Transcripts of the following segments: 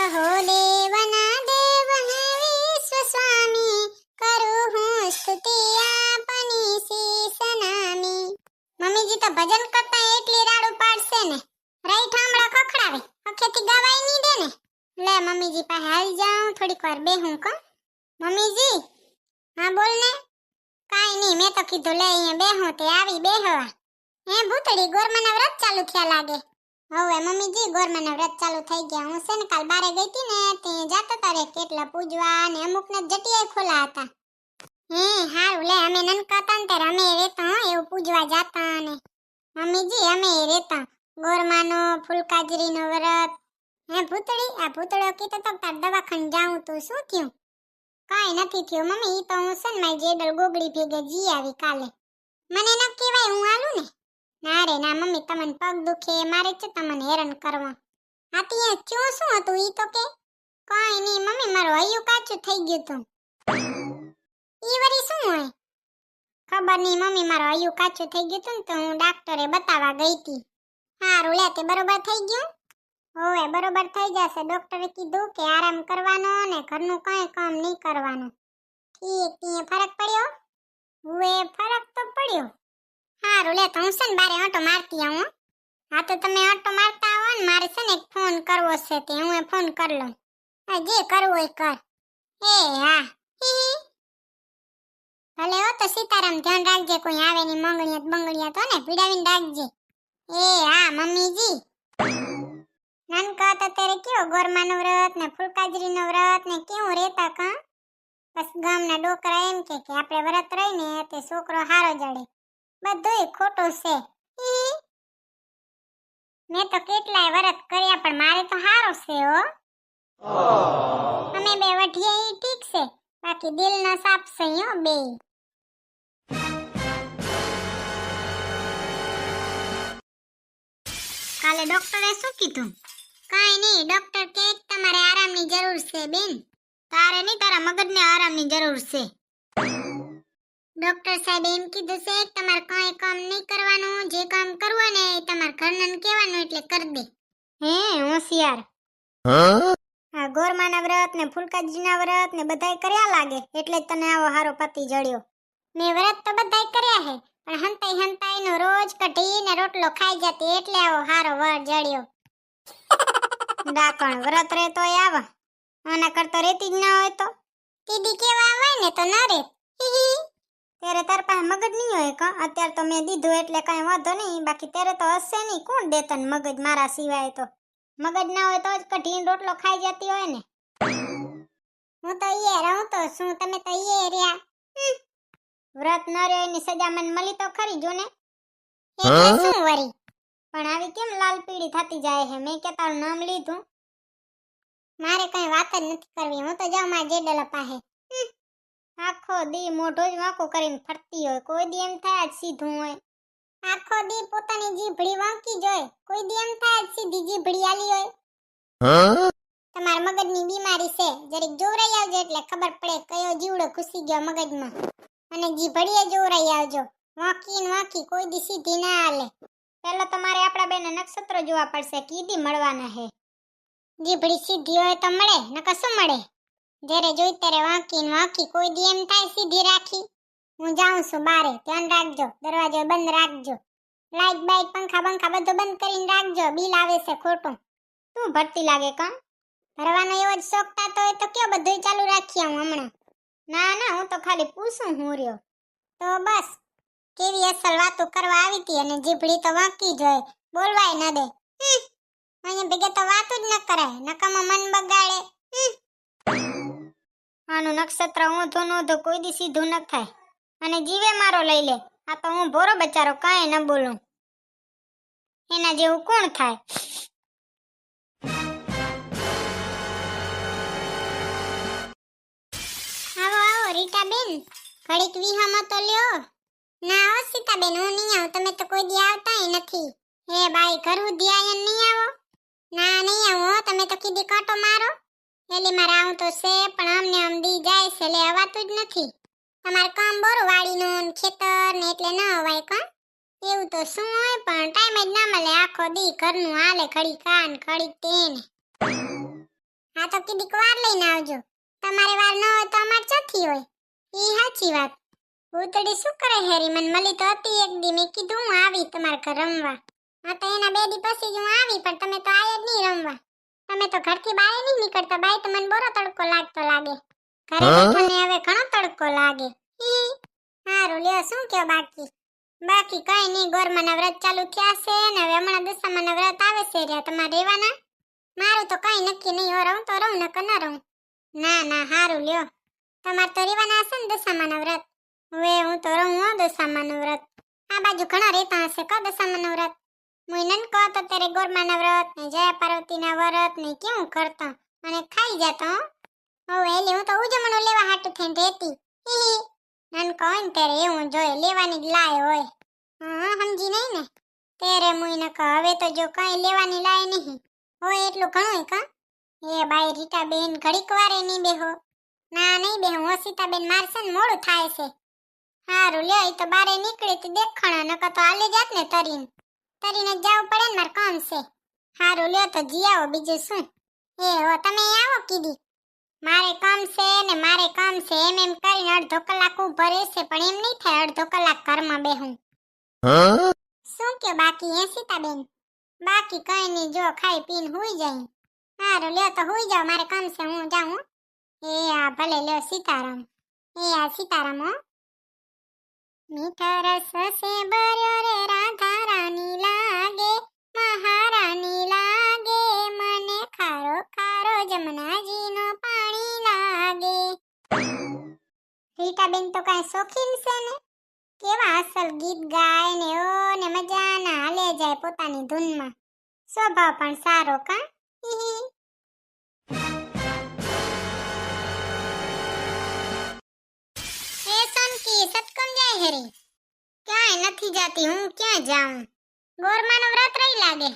અહો દેવના દેવ હે વિશ્વ સ્વામી, કરું હું સ્તુતિ આપની શીશ નામી. મમ્મીજી તો ભજન કરતા એટલી રાડું પાડશે ને, રાઈ ઠામડા ખખડાવે, અખેથી ગવાય નહીં દે ને. લે મમ્મીજી પાસે હાલ જાઉં, થોડીક વાર બેહું કો. મમ્મીજી, હા બોલ ને. કાઈ નહીં, મેં તો કીધું લે અહીંયા બેહું તે આવી બેહવા. હે ભૂતડી, ગોરમાના વ્રત ચાલુ થયા લાગે. હવે મમ્મીજી ગોરમાના વ્રત ચાલુ થઈ ગયા. હું છે ને કાલ બારે ગઈ હતી ને, તે જાતા તારે કેટલા પૂજવા ને અમુક ને જટિયાઈ ખોલા હતા. હે હારું લે, અમે નનકા હતા ને ત્યારે અમે રેતા એવું પૂજવા જાતા ને. મમ્મીજી અમે રેતા ગોરમાનો ફૂલકાજરીનો વ્રત. હે ભૂતડી, આ ભૂતડો કીધો તો તાર દવાખાને જાઉં તો શું થયું? કાઈ નથી થયું મમ્મી, ઈ તો હું છે ને મારી જેડલ ગોગડી ભેગે જી આવી કાલે. મને ન કહેવાય હું આલું ને. ના રે ના મમ્મી, તમને પગ દુખે મારે છે તમને હેરાન કરવા. આતી એ ક્યું શું હતું ઈ તો કે? કાઈ નહીં મમ્મી, મારું હૈયું કાચું થઈ ગયું તું. ઈ વરી શું હોય? ખબર નહીં મમ્મી, મારું હૈયું કાચું થઈ ગયું તું ને તો હું ડાક્ટરે બતાવવા ગઈ હતી. હારું લે, તે બરોબર થઈ ગયું? હોવે બરોબર થઈ જશે. ડોક્ટરે કીધું કે આરામ કરવાનો ને ઘરનું કઈ કામ નહીં કરવાનું. ઠીક, તીએ ફરક પડ્યો? હોવે ફરક તો પડ્યો. હારું લે, તો હું છે ને બારે ઓટો મારતી આવું. હા તો તમે ઓટો મારતા આવો ને, મારે છે ને એક ફોન કરવો છે તે હું એ ફોન કરી લઉં. હા જે કરવું હોય કર. એ હા હી. ભલે હો તો સીતારામ, ધ્યાન રાખજે, કોઈ આવે ની મંગળિયાત બંગળિયાત હો ને પીડાવીને રાખજે. એ હા મમ્મીજી. નાનકા હતા ત્યારે કેવો ગોરમાનો વ્રત ને ફૂલકાજરીનો વ્રત ને કેવું રહેતા કા. બસ ગામના ડોકરા એમ કે આપણે વ્રત રહીને તે છોકરો હારો જડે. બધુંય ખોટું છે. મેં તો કેટલાય વ્રત કર્યા પણ મારે તો હારો છે હો. અમે બે વઢીએ ઈ ઠીક છે, બાકી દિલનો સાપ છે હો બે. કાલે ડોક્ટરે શું કીધું? કાઈ નહીં, ડોક્ટર કહે તમારે આરામની જરૂર છે બેન. તારે નહીં, તારા મગજને આરામની જરૂર છે. ડોક્ટર સાહેબ એમ કીધું છે કે તમારે કઈ કામ નહીં કરવાનું, જે કામ કરવું ને એ તમારા ઘરનાને કહેવાનું એટલે કરી દે. હે હોશિયાર. આ ગોરમાના વ્રત ને ફૂલકાજીના વ્રત ને બધાય કર્યા લાગે, એટલે જ તને આવો હારો પતિ જડ્યો. મેં વ્રત તો બધાય કર્યા હે, પણ હંતાઈ હંતાઈનો રોજ કઢીને રોટલો ખાઈ જતી એટલે આવો હારો વર જડ્યો. ડાકણ વ્રત રે તોય આવા, આના કરતો રેતી જ ના હોય તો દીદી કેવા આવે ને તો ન રે. ત્યારે તાર પાસે મગજ નહીં હોય કા? અત્યારે તો મેં દીધું એટલે કઈ વાંધો નહીં, બાકી ત્યારે તો હશે નહીં. કોણ દે તને મગજ મારા સિવાય? તો મગજ ના હોય તો જ કઢીને રોટલો ખાઈ જતી હોય ને. હું તો ઈએ રહું તો શું, તમે તો ઈએ રહ્યા. વ્રત ન રહ્યો એની સજા મને મળી તો ખરી જો ને. એટલે શું વરી? પણ આવી કેમ લાલ પીળી થતી જાય છે? મેં કે તારું નામ લીધું. મારે કઈ વાત જ નથી કરવી, હું તો જાઉં મારા જેડલા પાસે. આખો દી મોઢું જ વાંકું કરીને ફરતી હોય, કોઈ દી એમ થાય જ સીધું હોય. આખો દી પોતાની જીભડી વાંકી જોય, કોઈ દી એમ થાય જ સીધી જીભડી આલી હોય. તમાર મગજની બીમારી છે, જરીક જોવરાઈ આવજો એટલે ખબર પડે કયો જીવડો ઘૂસી ગયો મગજમાં. અને જીભડીએ જોવરાઈ આવજો, વાંકી વાંકી કોઈ દી સીધી ના હાલે. પેલા તમારે આપણા બેને નક્ષત્ર જોવા પડશે, કીધી મળવાના હે. જીભડી સીધી હોય તો મળે, નકર શું મળે? જ્યારે જોઈ ત્યારે વાંકી વાંકી, કોઈ દી એમ થાય સીધી રાખી. હું જાઉં છું બારે, ધ્યાન રાખજો, દરવાજો બંધ રાખજો, લાઈટ બાઈટ પંખા બંખા બધું બંધ કરીને રાખજો, બિલ આવે છે ખોટું. તું ભરતી લાગે કા? ભરવાનો એવો જ શોખ થતો હોય તો કયો બધું ચાલુ રાખી હું હમણાં. ના ના, હું તો ખાલી પૂછું હું રહ્યો. તો બસ કેવી અસલ વાતો કરવા આવી હતી, અને જીભડી તો વાંકી જોય, બોલવાય ન દે. અહીંયા ભેગે તો વાતો જ ન કરાય, નકામાં મન બગાડે. આનું નક્ષત્ર ઊંધું નોંધું કોઈ દી સીધું ન થાય, અને જીવે મારો લઈ લે. આ તો હું ભોરો બચારો કાંઈ ન બોલું, એના જેવું કોણ થાય? આવો આવો રીટાબેન, ઘડીક વિહામાં તો લ્યો. ના હો સીતાબેન, હું નહીં આવું, તમે તો કોઈ દી આવતાય નથી. હે બાઈ, ઘર સુધી આયા નહીં આવો? ના નહીં આવું હો, તમે તો કીધી કાંટો મારો. એલી મારે આવું તો છે, પણ આમને આમ દી જાય છે એટલે અવાતું જ નથી. તમારે કામ બોરું વાડીનું ખેતર ને એટલે ન અવાય કા? એવું તો શું હોય, પણ ટાઈમ જ ના મળે. આખો દી ઘરનું હાલે, ઘડી કાન ઘડી તેને. આ તો કીધીક વાર લઈને આવજો. તમારે વાર ન હોય તો અમાર ચોથી હોય. ઈ સાચી વાત. ભૂતડી શું કરે હેરી? મને મળી તો હતી એક દી, મેં કીધું હું આવી તમારા ઘર રમવા. હા તો એના 2 દી પછી જ હું આવી, પણ તમે તો આયા જ નહીં રમવા. તમે તો ઘરથી બહાર નહીં નીકળતા. બાય તો મને બોરો તડકો લાગતો લાગે. ઘરે બેઠાને હવે ઘણો તડકો લાગે. હારું લ્યો, શું કયો બાકી? બાકી કઈ નહીં, ગોરમાના વ્રત ચાલુ થયા છે ને હવે હમણાં દશામાના વ્રત આવે છે રહ્યા. તમારે રહેવાના? મારું તો કઈ નક્કી નહીં, હો રહું તો રહું નકર ન રહું. ના ના હારું લ્યો, તમારે તો રહેવાના હશે ને દશામાના વ્રત? હવે હું તો રહું હો દશામાનું વ્રત. આ બાજુ ઘણા રહેતા હશે કા દશામાનું વ્રત? હું નનકો હતો ત્યારે ગોરમાના વ્રત ને જયા પાર્વતીના વ્રત ને કેવું કરતા અને ખાઈ જતો. હવે એલી હું તો ઉજમણું લેવા હાટું થઈને રહેતી. નનકો હોય ને ત્યારે એવું જોઈએ, લેવાની જ લાય હોય. સમજી નહીં ને ત્યારે મુઈ નકો. હવે તો જો કઈ લેવાની લાય નહીં હોય એટલું ઘણું કા. એ બાઈ રીટા બેન ઘડીક વારે નહીં બેહો. ના નહીં બેહું, હો સીતાબેન મારશે ને મોડું થાય છે. હારું લ્યો, ઈ તો બારે નીકળી તો દેખાણા, નકર તો હાલે જાત ને તરીને જ જવું પડે ને, મારે કામ છે. હારું લ્યો તો જી આવો, બીજું શું. એ હો તમે આવો કીધી. મારે કામ છે ને મારે કામ છે એમ કરીને અડધો કલાક ઊભા રહેશે, પણ એમ નહીં થાય અડધો કલાક ઘરમાં બેહું. શું કે બાકી હે સીતાબેન? બાકી કઈ નહીં, જો ખાઈ પીને હુઈ જાય. હારું લ્યો તો હુઈ જાવ, મારે કામ છે, હું જાઉં. એ આ ભલે લ્યો, સીતારામ. એ આ સીતારામ હો. મીઠા રસ સે ભર્યો રે રાધા રાની લાગે, મહારાની લાગે, મને ખારો ખારો જમનાજીનો પાણી લાગે. રીટાબેન તો કાંઈ શોખીન છે ને, કેવા અસલ ગીત ગાય ને ઓ ને મજાના હાલે જાય પોતાની ધૂનમાં. સ્વભાવ પણ સારો કા. એ સોનકી સતકમ જાય હેરી? ક્યાંય નથી જાતી, હું ક્યાં જાઉં? ગોરમાનો વ્રત રહી લાગે.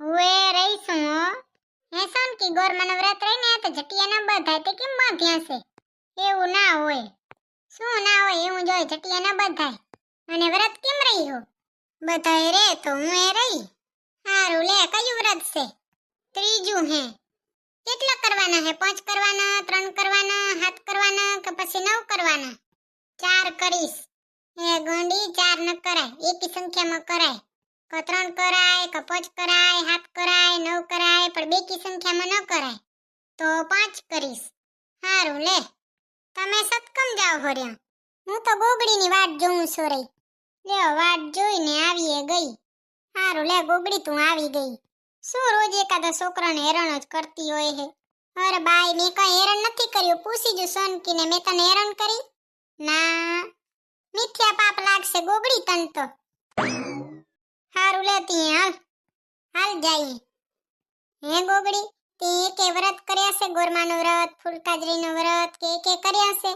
હુએ રહીશું હો. હે સોનકી ગોરમાનો વ્રત રહી ને તો જટિયા ન બધાય તે કેમ બાંધ્યા છે? એવું ના હોય. શું ના હોય? એવું જોઈ જટિયા ન બધાય. અને વ્રત કેમ રહી હો? બધાય રે તો હું એ રહી. હારું લે, કયું વ્રત છે? ત્રીજું હે. કેટલા કરવાના હે? 5 કરવાના, 3 કરવાના, 7 કરવાના કે પછી 9 કરવાના? 4 કરીશ. એ ગોંડી 4 ન કરાય, એકી સંખ્યામાં કરાય. કે 3 કરાય કે 5 કરાય, 7 કરાય, 9 કરાય, પણ બેકી સંખ્યામાં ન કરાય. તો 5 કરીશ. હારું લે, તમે સતકમ જાવ હર્યા. હું તો ગોગડીની વાટ જોઉં છું રે. લ્યો વાટ જોઈને આવીએ ગઈ. હારું લે ગોગડી, તું આવી ગઈ. શું રોજ એકાદા છોકરાને હેરાન જ કરતી હોય હે? અરે બાઈ, મેં કઈ હેરાન નથી કર્યું. પૂછી જો સોનકીને, મેં તને હેરાન કરી? ના, મિથ્યા પાપ લાગશે ગોગડી તન તો. હારું લેતી હાલ જાય. હે ગોગડી, તે એકે વ્રત કર્યા છે? ગોરમાનું વ્રત, ફૂલકાજરીનું વ્રત કે એકે કર્યા છે?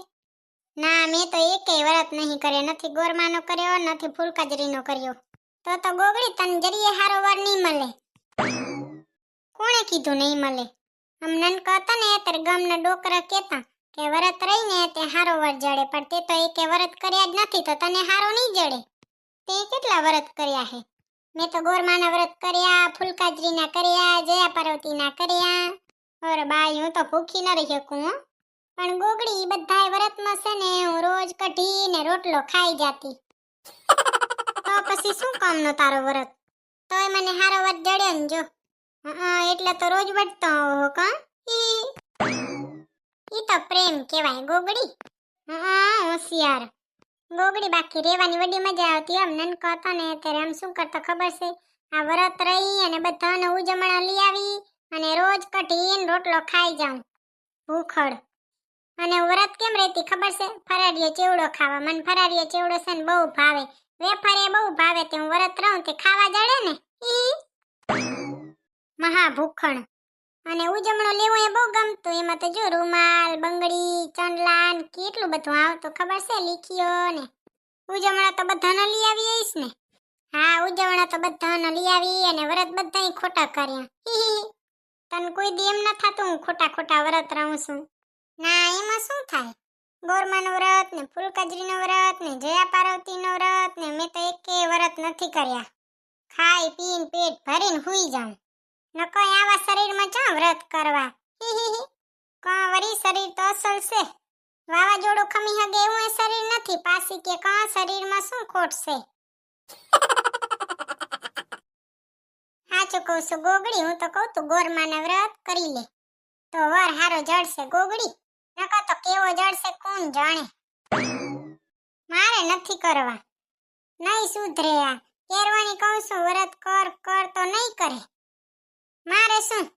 ના, મેં તો એકે વ્રત નહીં કર્યો. નથી ગોરમાનો કર્યો, નથી ફૂલકાજરીનો કર્યો. તો ગોગડી તન જરીએ હારો વાર નહીં મળે. કોણે કીધું નહીં મળે? આમ નનકા હતા ને ત્યારે ગામના ડોકરા કહેતા કે વ્રત રહીને તે હારો વાર જડે, પણ તે તો એકે વ્રત કર્યા જ નથી, તો તને હારો નહીં જડે. તે કેટલા વ્રત કર્યા હે? મેં તો ગોરમાના વ્રત કર્યા, ફૂલકાજરીના કર્યા, જયા પાર્વતીના કર્યા. અરે બાઈ, હું તો ભૂખી ન રહી શકું હો. પણ ગોગડી બધાય વ્રતમાં છે ને હું રોજ કઢીને રોટલો ખાઈ જાતી. તો પછી શું કામનો તારો વ્રત? તોય મને હારો વ્રત જડ્યો ને જો. એટલે તો રોજ વટતો હો કા. ઈ તો પ્રેમ કહેવાય ગોગડી. હોશિયાર ગોગડી. બાકી રેવાની વડી મજા આવતી. આમ નનકો હતો ને ત્યારે આમ શું કરતો ખબર છે? આ વ્રત રહી અને બધાને ઉજમણા લઈ આવી અને રોજ કઢીને રોટલો ખાઈ જાઉં ભૂખડ. અને વ્રત કેમ રહેતી ખબર છે? ફરારીયો ચેવડો ખાવા. મને ફરારીયો ચેવડો છે ને બહુ ભાવે. વેફરે બહુ ભાવે. તે હું વ્રત રહું તે ખાવા જડે ને. મહા ભૂખણ. અને ઉજમણો લેવો એ બહુ ગમતું. એમાં તો જો રૂમાલ, બંગડી, ચંડલાન કેટલું બધું આવતું ખબર છે? લીખીઓ ને. ઉજમણા તો બધાનો લઈ આવી આવીશ ને. હા, ઉજવણા તો બધાનો લઈ આવી અને વ્રત બધાય ખોટા કર્યા. તને કોઈ દી એમ ન થાતું હું ખોટા વ્રત રહું છું? ના, એમાં શું થાય? ગોરમાનું વ્રત ને ફૂલકાજરીનું વ્રત ને જયા પાર્વતીનું વ્રત ને મેં તો એકે વ્રત નથી કર્યા. ખાઈ પીને પેટ ભરીને હુઈ જાઉં. ન કોઈ આવા શરીરમાં ચા વ્રત કરવા. શરીર તો અસલ છે. વાવાઝોડું ખમી હગે એવું એ શરીર નથી. પાછી કે કા શરીરમાં શું ખોટ છે? સાચું કહું છું ગોગડી. હું તો કહું તું ગોરમાના વ્રત કરી લે તો વર હારો જડશે ગોગડી. નકર તો કેવો જડશે કોણ જાણે. મારે નથી કરવા. નહીં સુધરે આ. કેરવાની કહું છું વ્રત કર કર તો નહીં કરે. મારે શું